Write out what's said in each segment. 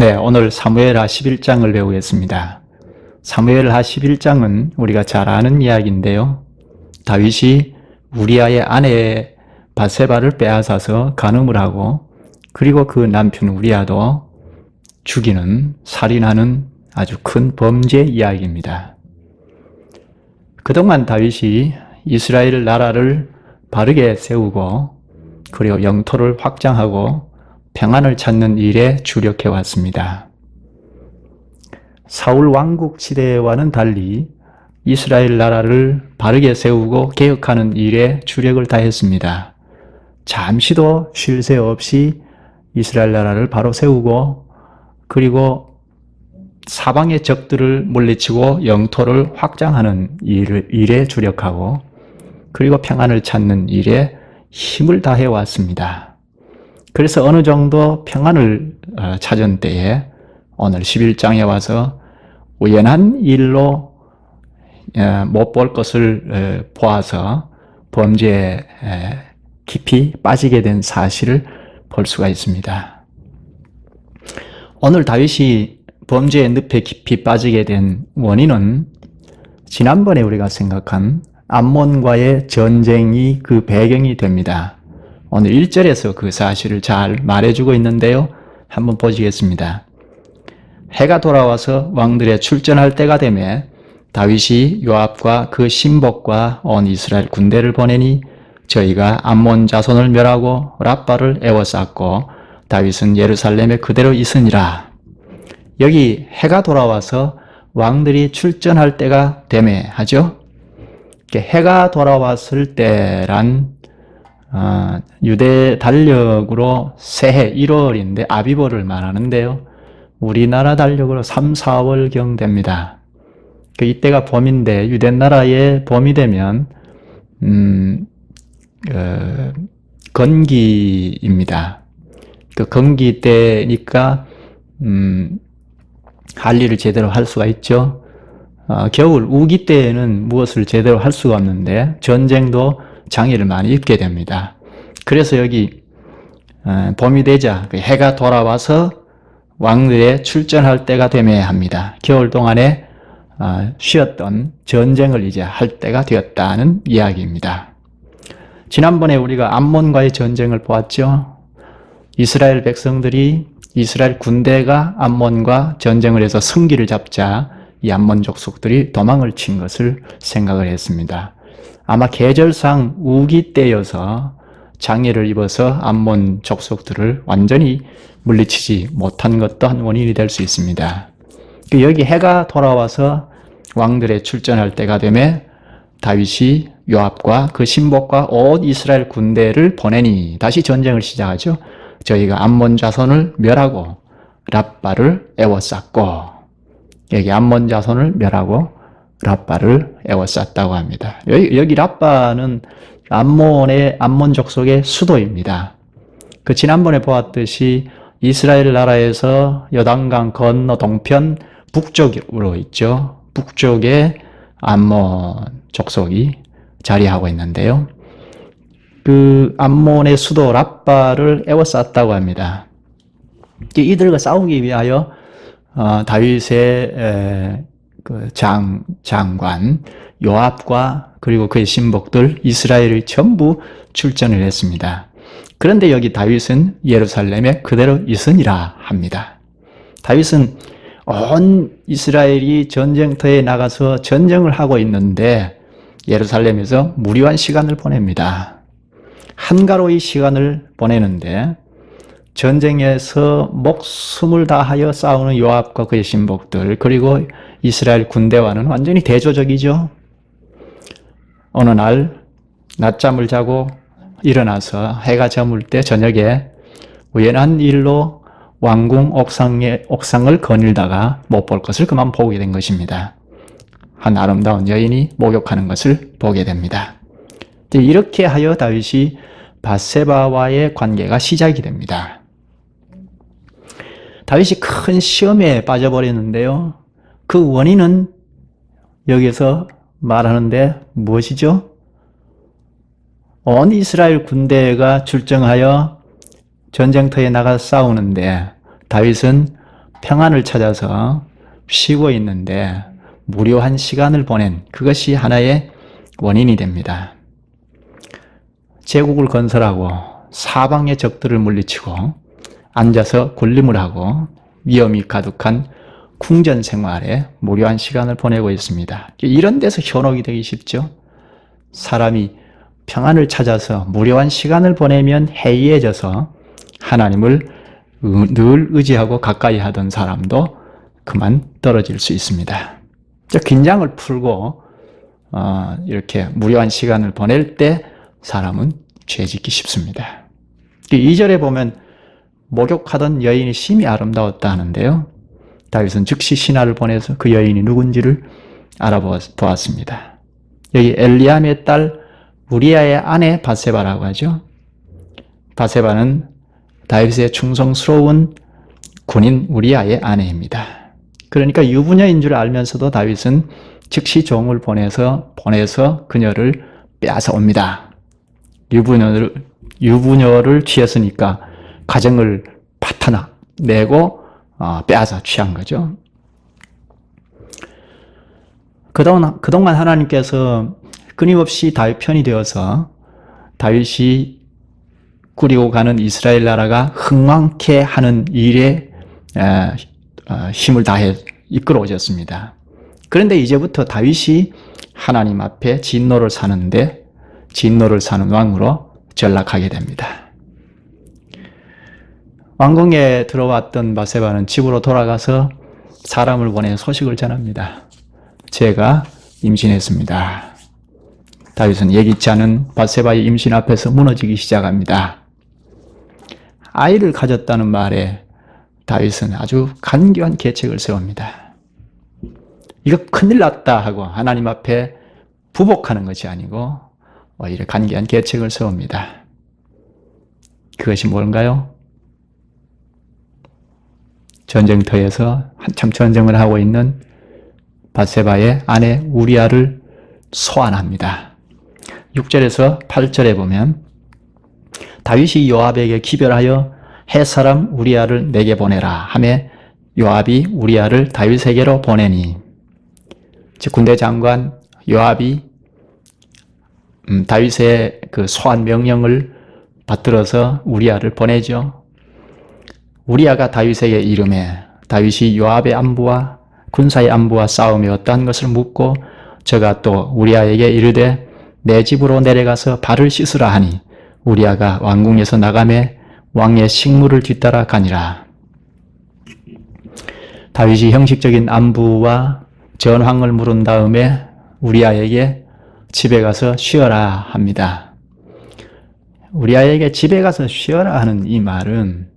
네, 오늘 사무엘하 11장을 배우겠습니다. 사무엘하 11장은 우리가 잘 아는 이야기인데요. 다윗이 우리아의 아내 밧세바를 빼앗아서 간음을 하고 그리고 그 남편 우리아도 죽이는, 살인하는 아주 큰 범죄 이야기입니다. 그동안 다윗이 이스라엘 나라를 바르게 세우고 그리고 영토를 확장하고 평안을 찾는 일에 주력해 왔습니다. 사울 왕국 시대와는 달리 이스라엘 나라를 바르게 세우고 개혁하는 일에 주력을 다했습니다. 잠시도 쉴 새 없이 이스라엘 나라를 바로 세우고 그리고 사방의 적들을 물리치고 영토를 확장하는 일에 주력하고 그리고 평안을 찾는 일에 힘을 다해 왔습니다. 그래서 어느 정도 평안을 찾은 때에 오늘 11장에 와서 우연한 일로 못 볼 것을 보아서 범죄에 깊이 빠지게 된 사실을 볼 수가 있습니다. 오늘 다윗이 범죄의 늪에 깊이 빠지게 된 원인은 지난번에 우리가 생각한 암몬과의 전쟁이 그 배경이 됩니다. 오늘 1절에서 그 사실을 잘 말해주고 있는데요. 한번 보시겠습니다. 해가 돌아와서 왕들의 출전할 때가 되매 다윗이 요압과 그 신복과 온 이스라엘 군대를 보내니 저희가 암몬 자손을 멸하고 랍바를 에워쌌고 다윗은 예루살렘에 그대로 있으니라. 여기 해가 돌아와서 왕들이 출전할 때가 되매 하죠. 해가 돌아왔을 때란 유대 달력으로 새해 1월인데 아비벌을 말하는데요. 우리나라 달력으로 3, 4월경 됩니다. 이때가 봄인데 유대 나라의 봄이 되면 건기입니다. 그 건기 때니까 할 일을 제대로 할 수가 있죠. 겨울 우기 때에는 무엇을 제대로 할 수가 없는데 전쟁도 장애를 많이 입게 됩니다. 그래서 여기 봄이 되자 해가 돌아와서 왕들의 출전할 때가 되매 합니다. 겨울 동안에 쉬었던 전쟁을 이제 할 때가 되었다는 이야기입니다. 지난번에 우리가 암몬과의 전쟁을 보았죠. 이스라엘 백성들이 이스라엘 군대가 암몬과 전쟁을 해서 승기를 잡자 이 암몬 족속들이 도망을 친 것을 생각을 했습니다. 아마 계절상 우기 때여서 장애를 입어서 암몬 족속들을 완전히 물리치지 못한 것도 한 원인이 될 수 있습니다. 여기 해가 돌아와서 왕들의 출전할 때가 되매 다윗이 요압과 그 신복과 온 이스라엘 군대를 보내니 다시 전쟁을 시작하죠. 저희가 암몬 자손을 멸하고 랍바를 에워쌌고 여기 암몬 자손을 멸하고 랍바를 에워쌌다고 합니다. 여기 랍바는 암몬 족속의 수도입니다. 그 지난번에 보았듯이 이스라엘 나라에서 요단강 건너 동편 북쪽으로 있죠. 북쪽에 암몬 족속이 자리하고 있는데요. 그 암몬의 수도 랍바를 에워쌌다고 합니다. 이들과 싸우기 위하여 다윗의 그 장관 요압과 그리고 그의 신복들 이스라엘이 전부 출전을 했습니다. 그런데 여기 다윗은 예루살렘에 그대로 있으니라 합니다. 다윗은 온 이스라엘이 전쟁터에 나가서 전쟁을 하고 있는데 예루살렘에서 무료한 시간을 보냅니다. 한가로이 시간을 보내는데 전쟁에서 목숨을 다하여 싸우는 요압과 그의 신복들 그리고 이스라엘 군대와는 완전히 대조적이죠. 어느 날 낮잠을 자고 일어나서 해가 저물 때 저녁에 우연한 일로 왕궁 옥상을 거닐다가 못 볼 것을 그만 보게 된 것입니다. 한 아름다운 여인이 목욕하는 것을 보게 됩니다. 이렇게 하여 다윗이 밧세바와의 관계가 시작이 됩니다. 다윗이 큰 시험에 빠져버렸는데요. 그 원인은 여기서 말하는데 무엇이죠? 온 이스라엘 군대가 출정하여 전쟁터에 나가 싸우는데 다윗은 평안을 찾아서 쉬고 있는데 무료한 시간을 보낸 그것이 하나의 원인이 됩니다. 제국을 건설하고 사방의 적들을 물리치고 앉아서 군림을 하고 위험이 가득한 궁전 생활에 무료한 시간을 보내고 있습니다. 이런 데서 현혹이 되기 쉽죠. 사람이 평안을 찾아서 무료한 시간을 보내면 해이해져서 하나님을 늘 의지하고 가까이 하던 사람도 그만 떨어질 수 있습니다. 긴장을 풀고 이렇게 무료한 시간을 보낼 때 사람은 죄짓기 쉽습니다. 2절에 보면 목욕하던 여인이 심히 아름다웠다 하는데요. 다윗은 즉시 신하를 보내서 그 여인이 누군지를 알아보았습니다. 여기 엘리암의 딸 우리아의 아내 바세바라고 하죠. 바세바는 다윗의 충성스러운 군인 우리아의 아내입니다. 그러니까 유부녀인 줄 알면서도 다윗은 즉시 종을 보내서 그녀를 빼앗아 옵니다. 유부녀를 취했으니까 가정을 파탄내고 빼앗아 취한 거죠. 그동안 하나님께서 끊임없이 다윗 편이 되어서 다윗이 꾸리고 가는 이스라엘 나라가 흥왕케 하는 일에 힘을 다해 이끌어 오셨습니다. 그런데 이제부터 다윗이 하나님 앞에 진노를 사는 왕으로 전락하게 됩니다. 왕궁에 들어왔던 바세바는 집으로 돌아가서 사람을 보내 소식을 전합니다. 제가 임신했습니다. 다윗은 예기치 않은 바세바의 임신 앞에서 무너지기 시작합니다. 아이를 가졌다는 말에 다윗은 아주 간교한 계책을 세웁니다. 이거 큰일 났다 하고 하나님 앞에 부복하는 것이 아니고 오히려 간교한 계책을 세웁니다. 그것이 뭔가요? 전쟁터에서 한참 전쟁을 하고 있는 바세바의 아내 우리아를 소환합니다. 6절에서 8절에 보면 다윗이 요압에게 기별하여 햇사람 우리아를 내게 보내라 하매 요압이 우리아를 다윗에게로 보내니, 즉 군대 장관 요압이 다윗의 그 소환 명령을 받들어서 우리아를 보내죠. 우리아가 다윗에게 이르매 다윗이 요압의 안부와 군사의 안부와 싸움이 어떠한 것을 묻고 저가 또 우리아에게 이르되 내 집으로 내려가서 발을 씻으라 하니 우리아가 왕궁에서 나가매 왕의 식물을 뒤따라 가니라. 다윗이 형식적인 안부와 전황을 물은 다음에 우리아에게 집에 가서 쉬어라 합니다. 우리아에게 집에 가서 쉬어라 하는 이 말은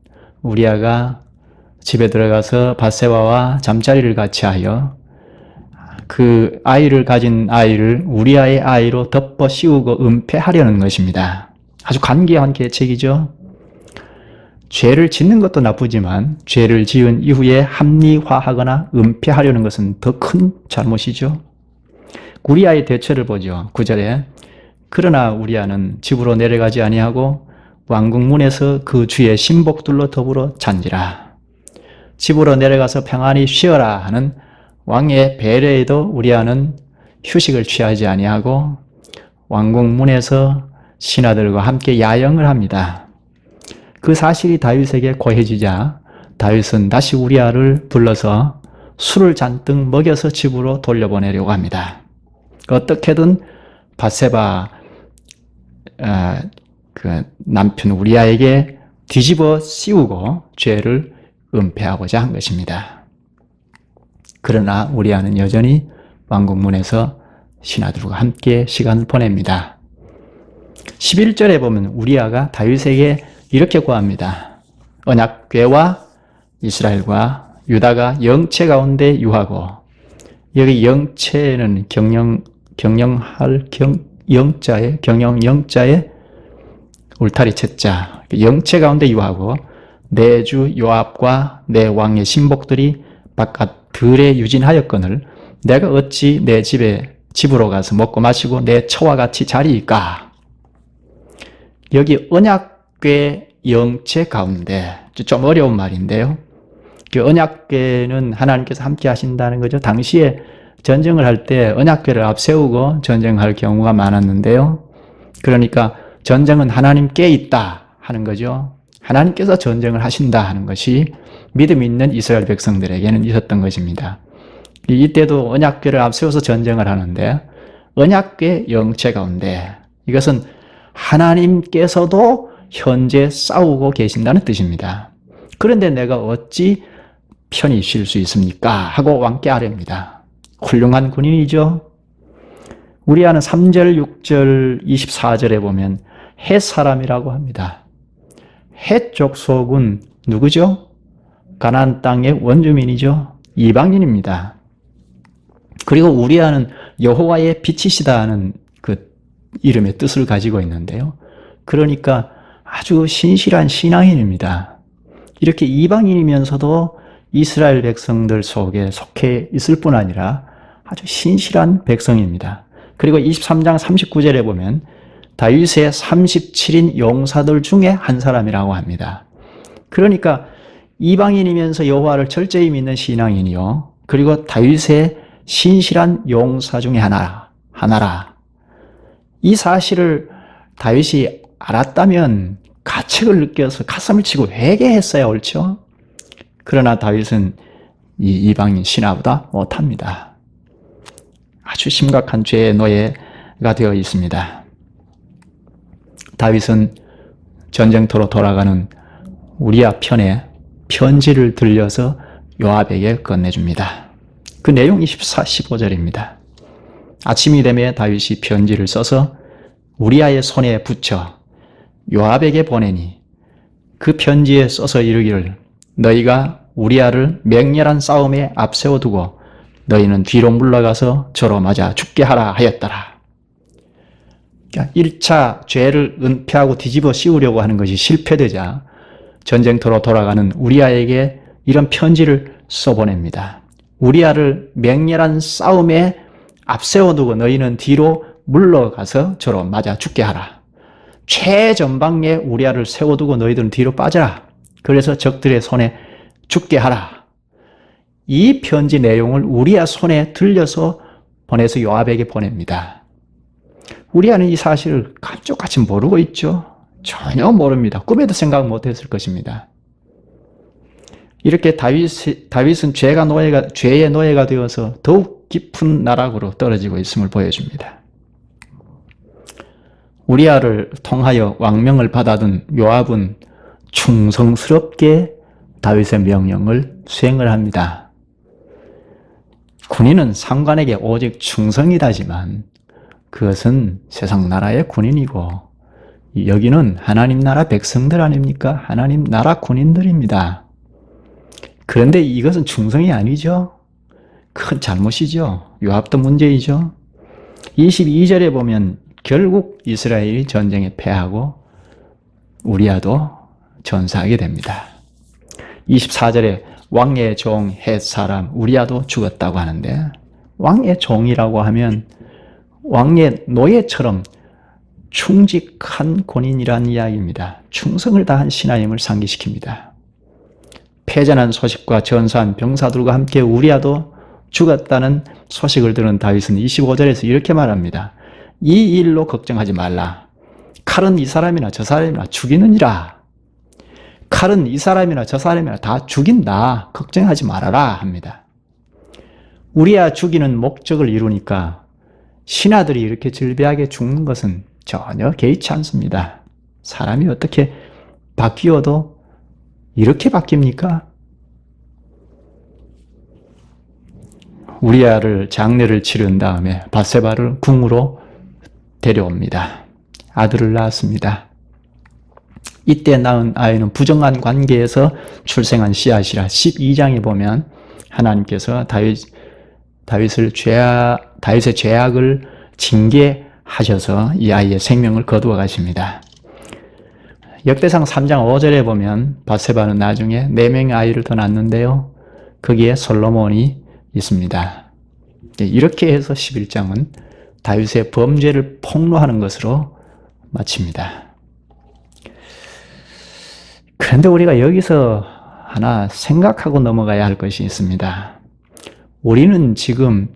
우리아가 집에 들어가서 바세바와 잠자리를 같이 하여 그 아이를 가진 아이를 우리아의 아이로 덮어 씌우고 은폐하려는 것입니다. 아주 간교한 계책이죠. 죄를 짓는 것도 나쁘지만 죄를 지은 이후에 합리화하거나 은폐하려는 것은 더 큰 잘못이죠. 우리아의 대처를 보죠. 9절에 그러나 우리아는 집으로 내려가지 아니하고 왕궁문에서 그 주의 신복들로 더불어 잔지라. 집으로 내려가서 평안히 쉬어라 하는 왕의 배려에도 우리아는 휴식을 취하지 아니하고 왕궁문에서 신하들과 함께 야영을 합니다. 그 사실이 다윗에게 고해지자 다윗은 다시 우리아를 불러서 술을 잔뜩 먹여서 집으로 돌려보내려고 합니다. 어떻게든 바세바 그 남편 우리아에게 뒤집어 씌우고 죄를 은폐하고자 한 것입니다. 그러나 우리아는 여전히 왕궁문에서 신하들과 함께 시간을 보냅니다. 11절에 보면 우리아가 다윗에게 이렇게 구합니다. 언약궤와 이스라엘과 유다가 영체 가운데 유하고, 여기 영체는 경영영자의 울타리 채자, 영체 가운데 유하고 내 주 요압과 내 왕의 신복들이 바깥 들에 유진하였거늘 내가 어찌 내 집으로 가서 먹고 마시고 내 처와 같이 자리일까? 여기 언약궤 영체 가운데, 좀 어려운 말인데요. 그 언약궤는 하나님께서 함께 하신다는 거죠. 당시에 전쟁을 할 때 언약궤를 앞세우고 전쟁할 경우가 많았는데요. 그러니까 전쟁은 하나님께 있다 하는 거죠. 하나님께서 전쟁을 하신다 하는 것이 믿음 있는 이스라엘 백성들에게는 있었던 것입니다. 이때도 언약궤를 앞세워서 전쟁을 하는데 언약궤 영체 가운데 이것은 하나님께서도 현재 싸우고 계신다는 뜻입니다. 그런데 내가 어찌 편히 쉴 수 있습니까? 하고 왕께 아뢰입니다. 훌륭한 군인이죠. 우리아는 3절, 6절, 24절에 보면 헷 사람이라고 합니다. 헷 족속은 누구죠? 가나안 땅의 원주민이죠. 이방인입니다. 그리고 우리아는 여호와의 빛이시다 하는 그 이름의 뜻을 가지고 있는데요. 그러니까 아주 신실한 신앙인입니다. 이렇게 이방인이면서도 이스라엘 백성들 속에 속해 있을 뿐 아니라 아주 신실한 백성입니다. 그리고 23장 39절에 보면 다윗의 37인 용사들 중에 한 사람이라고 합니다. 그러니까 이방인이면서 여호와를 철저히 믿는 신앙인이요. 그리고 다윗의 신실한 용사 중에 하나라. 이 사실을 다윗이 알았다면 가책을 느껴서 가슴을 치고 회개했어야 옳죠. 그러나 다윗은 이 이방인 신하보다 못합니다. 아주 심각한 죄의 노예가 되어 있습니다. 다윗은 전쟁터로 돌아가는 우리아 편에 편지를 들려서 요압에게 건네줍니다. 그 내용이 14, 15절입니다. 아침이 되매 다윗이 편지를 써서 우리아의 손에 붙여 요압에게 보내니 그 편지에 써서 이르기를 너희가 우리아를 맹렬한 싸움에 앞세워두고 너희는 뒤로 물러가서 저로 맞아 죽게 하라 하였더라. 그러니까 1차 죄를 은폐하고 뒤집어 씌우려고 하는 것이 실패되자 전쟁터로 돌아가는 우리아에게 이런 편지를 써보냅니다. 우리아를 맹렬한 싸움에 앞세워두고 너희는 뒤로 물러가서 저로 맞아 죽게 하라. 최전방에 우리아를 세워두고 너희들은 뒤로 빠져라. 그래서 적들의 손에 죽게 하라. 이 편지 내용을 우리아 손에 들려서 보내서 요압에게 보냅니다. 우리아는 이 사실을 감쪽같이 모르고 있죠. 전혀 모릅니다. 꿈에도 생각 못했을 것입니다. 이렇게 다윗은 죄의 노예가 되어서 더욱 깊은 나락으로 떨어지고 있음을 보여줍니다. 우리아를 통하여 왕명을 받아든 요압은 충성스럽게 다윗의 명령을 수행을 합니다. 군인은 상관에게 오직 충성이다지만 그것은 세상 나라의 군인이고 여기는 하나님 나라 백성들 아닙니까? 하나님 나라 군인들입니다. 그런데 이것은 충성이 아니죠. 큰 잘못이죠. 요압도 문제이죠. 22절에 보면 결국 이스라엘이 전쟁에 패하고 우리아도 전사하게 됩니다. 24절에 왕의 종 헷 사람 우리아도 죽었다고 하는데 왕의 종이라고 하면 왕의 노예처럼 충직한 군인이라는 이야기입니다. 충성을 다한 신하임을 상기시킵니다. 패전한 소식과 전사한 병사들과 함께 우리아도 죽었다는 소식을 들은 다윗은 25절에서 이렇게 말합니다. 이 일로 걱정하지 말라. 칼은 이 사람이나 저 사람이나 죽이느니라. 칼은 이 사람이나 저 사람이나 다 죽인다. 걱정하지 말아라 합니다. 우리아 죽이는 목적을 이루니까 신하들이 이렇게 질비하게 죽는 것은 전혀 개의치 않습니다. 사람이 어떻게 바뀌어도 이렇게 바뀝니까? 우리아를 장례를 치른 다음에 밧세바를 궁으로 데려옵니다. 아들을 낳았습니다. 이때 낳은 아이는 부정한 관계에서 출생한 씨앗이라 12장에 보면 하나님께서 다윗의 죄악을 징계하셔서 이 아이의 생명을 거두어 가십니다. 역대상 3장 5절에 보면 밧세바는 나중에 4명의 아이를 더 낳는데요. 거기에 솔로몬이 있습니다. 이렇게 해서 11장은 다윗의 범죄를 폭로하는 것으로 마칩니다. 그런데 우리가 여기서 하나 생각하고 넘어가야 할 것이 있습니다. 우리는 지금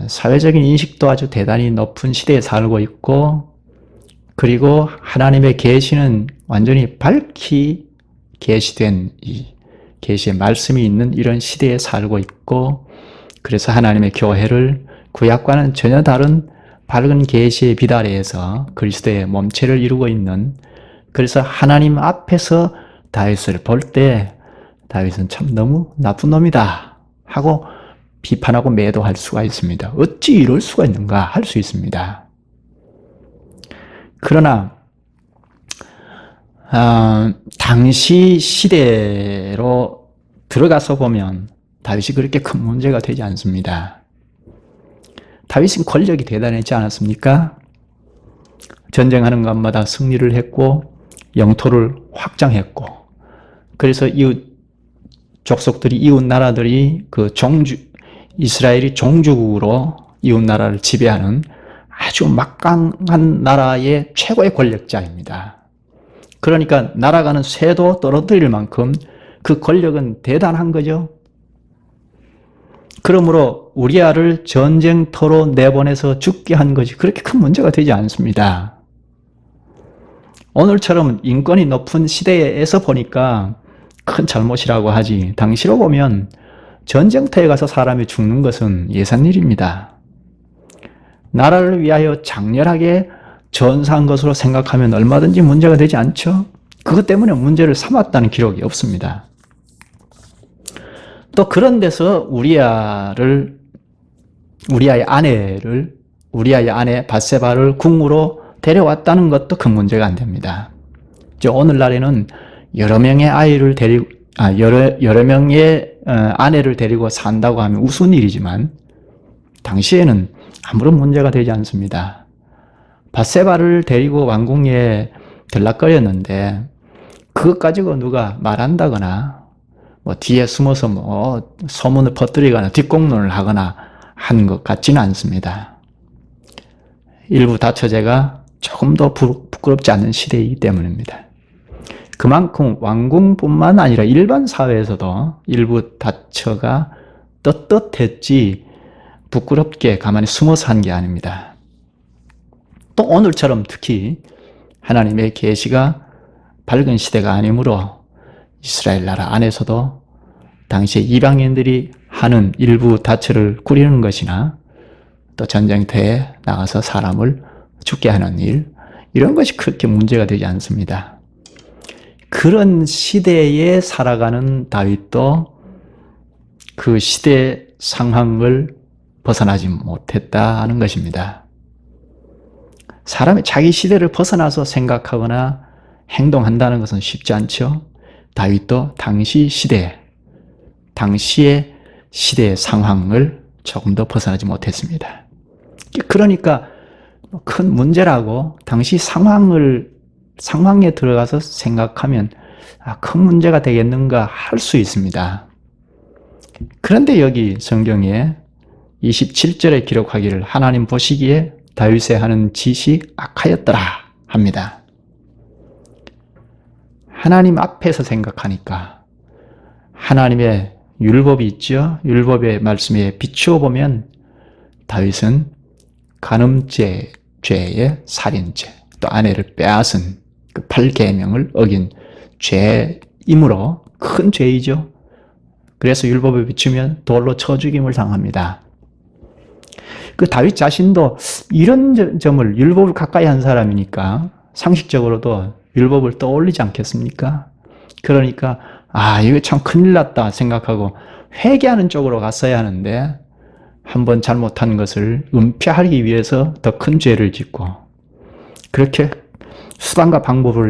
사회적인 인식도 아주 대단히 높은 시대에 살고 있고, 그리고 하나님의 계시는 완전히 밝히 계시된 이 계시의 말씀이 있는 이런 시대에 살고 있고, 그래서 하나님의 교회를 구약과는 전혀 다른 밝은 계시의 빛 아래에서 그리스도의 몸체를 이루고 있는, 그래서 하나님 앞에서 다윗을 볼 때 다윗은 참 너무 나쁜 놈이다 하고 비판하고 매도할 수가 있습니다. 어찌 이럴 수가 있는가 할 수 있습니다. 그러나 당시 시대로 들어가서 보면 다윗이 그렇게 큰 문제가 되지 않습니다. 다윗은 권력이 대단했지 않았습니까? 전쟁하는 것마다 승리를 했고 영토를 확장했고, 그래서 이웃 족속들이, 이웃 나라들이 이스라엘이 종주국으로 이웃 나라를 지배하는 아주 막강한 나라의 최고의 권력자입니다. 그러니까 날아가는 새도 떨어뜨릴 만큼 그 권력은 대단한 거죠. 그러므로 우리아를 전쟁터로 내보내서 죽게 한 것이 그렇게 큰 문제가 되지 않습니다. 오늘처럼 인권이 높은 시대에서 보니까 큰 잘못이라고 하지, 당시로 보면 전쟁터에 가서 사람이 죽는 것은 예산일입니다. 나라를 위하여 장렬하게 전사한 것으로 생각하면 얼마든지 문제가 되지 않죠? 그것 때문에 문제를 삼았다는 기록이 없습니다. 또 그런 데서 우리아의 아내 밧세바를 궁으로 데려왔다는 것도 큰 문제가 안 됩니다. 오늘날에는 여러 명의 아내를 데리고 산다고 하면 우스운 일이지만 당시에는 아무런 문제가 되지 않습니다. 밧세바를 데리고 왕궁에 들락거렸는데 그것 가지고 누가 말한다거나 뒤에 숨어서 소문을 퍼뜨리거나 뒷공론을 하거나 한 것 같지는 않습니다. 일부 다처제가 조금 더 부끄럽지 않은 시대이기 때문입니다. 그만큼 왕궁뿐만 아니라 일반 사회에서도 일부 다처가 떳떳했지 부끄럽게 가만히 숨어서 한 게 아닙니다. 또 오늘처럼 특히 하나님의 계시가 밝은 시대가 아니므로 이스라엘 나라 안에서도 당시에 이방인들이 하는 일부 다처를 꾸리는 것이나 또 전쟁터에 나가서 사람을 죽게 하는 일, 이런 것이 그렇게 문제가 되지 않습니다. 그런 시대에 살아가는 다윗도 그 시대 상황을 벗어나지 못했다는 것입니다. 사람이 자기 시대를 벗어나서 생각하거나 행동한다는 것은 쉽지 않죠. 다윗도 당시의 시대의 상황을 조금 더 벗어나지 못했습니다. 그러니까 큰 문제라고 당시 상황에 들어가서 생각하면 큰 문제가 되겠는가 할 수 있습니다. 그런데 여기 성경에 27절에 기록하기를 하나님 보시기에 다윗의 하는 짓이 악하였더라 합니다. 하나님 앞에서 생각하니까 하나님의 율법이 있죠. 율법의 말씀에 비추어 보면 다윗은 간음죄, 죄의 살인죄, 또 아내를 빼앗은 그 8계명을 어긴 죄이므로 큰 죄이죠. 그래서 율법에 비추면 돌로 쳐 죽임을 당합니다. 그 다윗 자신도 이런 점을, 율법을 가까이 한 사람이니까 상식적으로도 율법을 떠올리지 않겠습니까? 그러니까 이거 참 큰일 났다 생각하고 회개하는 쪽으로 갔어야 하는데 한번 잘못한 것을 은폐하기 위해서 더 큰 죄를 짓고, 그렇게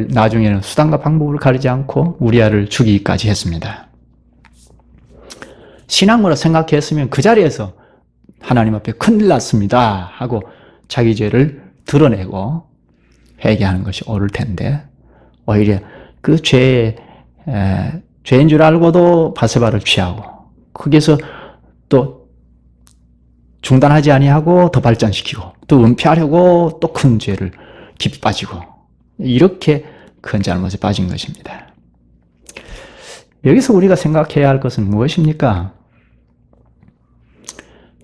나중에는 수단과 방법을 가리지 않고 우리아를 죽이기까지 했습니다. 신앙으로 생각했으면 그 자리에서 하나님 앞에 큰일 났습니다 하고 자기 죄를 드러내고 회개하는 것이 옳을 텐데, 오히려 그 죄인 줄 알고도 밧세바를 취하고 거기에서 또 중단하지 아니하고 더 발전시키고 또 은폐하려고 또 큰 죄를 깊이 빠지고, 이렇게 큰 잘못에 빠진 것입니다. 여기서 우리가 생각해야 할 것은 무엇입니까?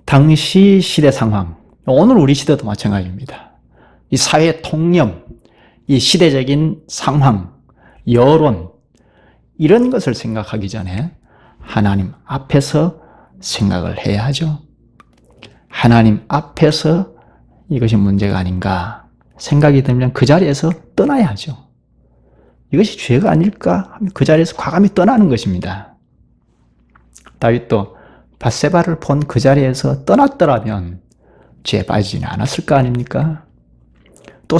당시 시대 상황, 오늘 우리 시대도 마찬가지입니다. 이 사회 통념, 이 시대적인 상황, 여론, 이런 것을 생각하기 전에 하나님 앞에서 생각을 해야 하죠. 하나님 앞에서 이것이 문제가 아닌가 생각이 들면 그 자리에서 떠나야 하죠. 이것이 죄가 아닐까 하면 그 자리에서 과감히 떠나는 것입니다. 다윗도 밧세바를 본 그 자리에서 떠났더라면 죄에 빠지지는 않았을 거 아닙니까? 또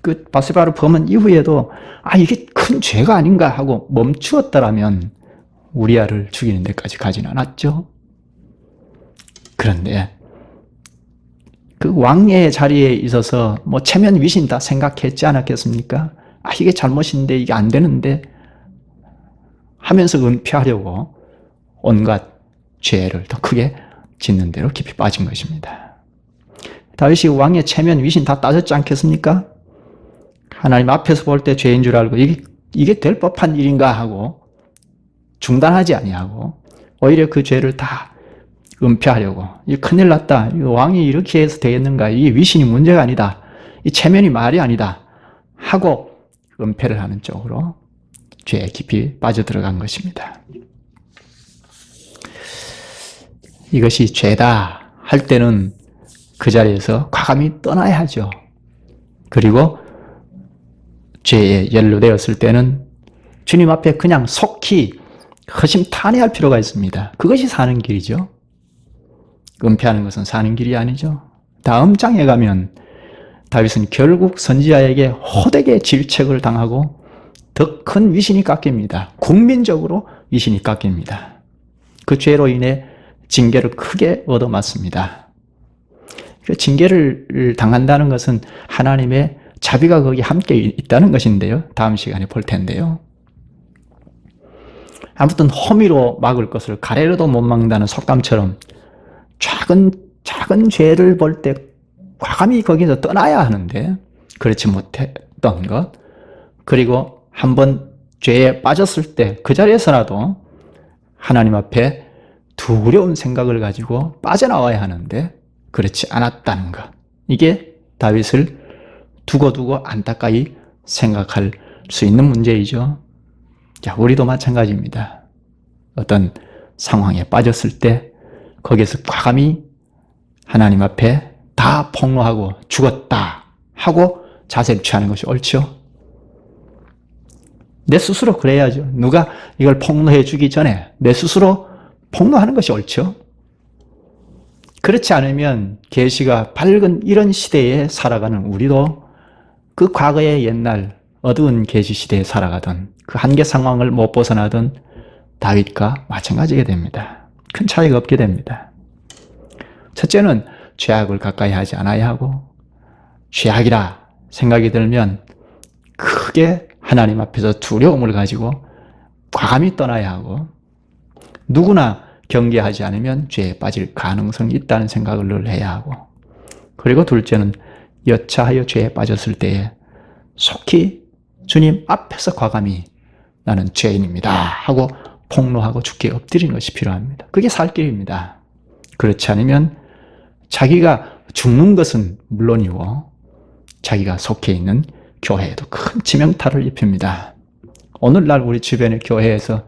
그 밧세바를 범한 이후에도 이게 큰 죄가 아닌가 하고 멈추었더라면 우리아를 죽이는 데까지 가지는 않았죠. 그런데 그 왕의 자리에 있어서 뭐 체면 위신다 생각했지 않았겠습니까? 이게 잘못인데 이게 안 되는데 하면서 은폐하려고 온갖 죄를 더 크게 짓는 대로 깊이 빠진 것입니다. 다윗이 왕의 체면 위신 다 따졌지 않겠습니까? 하나님 앞에서 볼 때 죄인 줄 알고 이게 될 법한 일인가 하고 중단하지 아니하고 오히려 그 죄를 다 은폐하려고 이 큰일 났다. 이 왕이 이렇게 해서 되겠는가? 이 위신이 문제가 아니다. 이 체면이 말이 아니다. 하고 은폐를 하는 쪽으로 죄에 깊이 빠져들어간 것입니다. 이것이 죄다 할 때는 그 자리에서 과감히 떠나야 하죠. 그리고 죄에 연루되었을 때는 주님 앞에 그냥 속히 허심탄회할 필요가 있습니다. 그것이 사는 길이죠. 은폐하는 것은 사는 길이 아니죠. 다음 장에 가면 다윗은 결국 선지자에게 호되게 질책을 당하고 더 큰 위신이 깎입니다. 국민적으로 위신이 깎입니다. 그 죄로 인해 징계를 크게 얻어맞습니다. 징계를 당한다는 것은 하나님의 자비가 거기 함께 있다는 것인데요. 다음 시간에 볼 텐데요. 아무튼 호미로 막을 것을 가래로도 못 막는다는 속담처럼 작은 죄를 볼 때 과감히 거기서 떠나야 하는데 그렇지 못했던 것, 그리고 한번 죄에 빠졌을 때 그 자리에서라도 하나님 앞에 두려운 생각을 가지고 빠져나와야 하는데 그렇지 않았다는 것, 이게 다윗을 두고두고 안타까이 생각할 수 있는 문제이죠. 자, 우리도 마찬가지입니다. 어떤 상황에 빠졌을 때 거기에서 과감히 하나님 앞에 다 폭로하고 죽었다 하고 자세를 취하는 것이 옳죠. 내 스스로 그래야죠. 누가 이걸 폭로해 주기 전에 내 스스로 폭로하는 것이 옳죠. 그렇지 않으면 계시가 밝은 이런 시대에 살아가는 우리도 그 과거의 옛날 어두운 계시 시대에 살아가던 그 한계 상황을 못 벗어나던 다윗과 마찬가지게 됩니다. 큰 차이가 없게 됩니다. 첫째는 죄악을 가까이 하지 않아야 하고, 죄악이라 생각이 들면 크게 하나님 앞에서 두려움을 가지고 과감히 떠나야 하고, 누구나 경계하지 않으면 죄에 빠질 가능성이 있다는 생각을 늘 해야 하고, 그리고 둘째는 여차하여 죄에 빠졌을 때에 속히 주님 앞에서 과감히 나는 죄인입니다 하고 폭로하고 주께 엎드리는 것이 필요합니다. 그게 살 길입니다. 그렇지 않으면 자기가 죽는 것은 물론이고 자기가 속해 있는 교회에도 큰 치명타를 입힙니다. 오늘날 우리 주변의 교회에서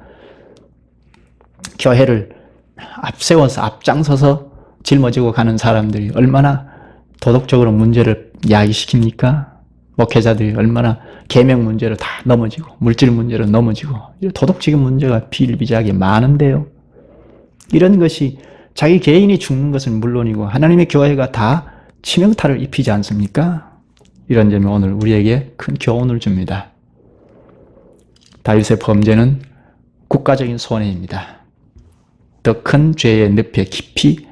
교회를 앞세워서 앞장서서 짊어지고 가는 사람들이 얼마나 도덕적으로 문제를 야기시킵니까? 목회자들이 얼마나 계명 문제로 다 넘어지고 물질 문제로 넘어지고 도덕적인 문제가 비일비재하게 많은데요. 이런 것이 자기 개인이 죽는 것은 물론이고 하나님의 교회가 다 치명타를 입히지 않습니까? 이런 점이 오늘 우리에게 큰 교훈을 줍니다. 다윗의 범죄는 국가적인 손해입니다. 더 큰 죄의 늪에 깊이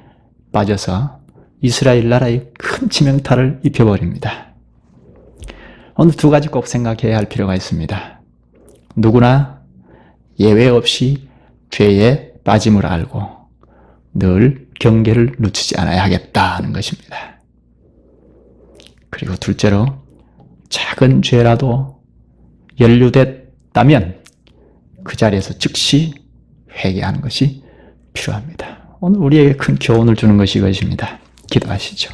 빠져서 이스라엘 나라에 큰 치명타를 입혀버립니다. 오늘 두 가지 꼭 생각해야 할 필요가 있습니다. 누구나 예외 없이 죄에 빠짐을 알고 늘 경계를 늦추지 않아야 하겠다는 것입니다. 그리고 둘째로 작은 죄라도 연루됐다면 그 자리에서 즉시 회개하는 것이 필요합니다. 오늘 우리에게 큰 교훈을 주는 것이 이것입니다. 기도하시죠.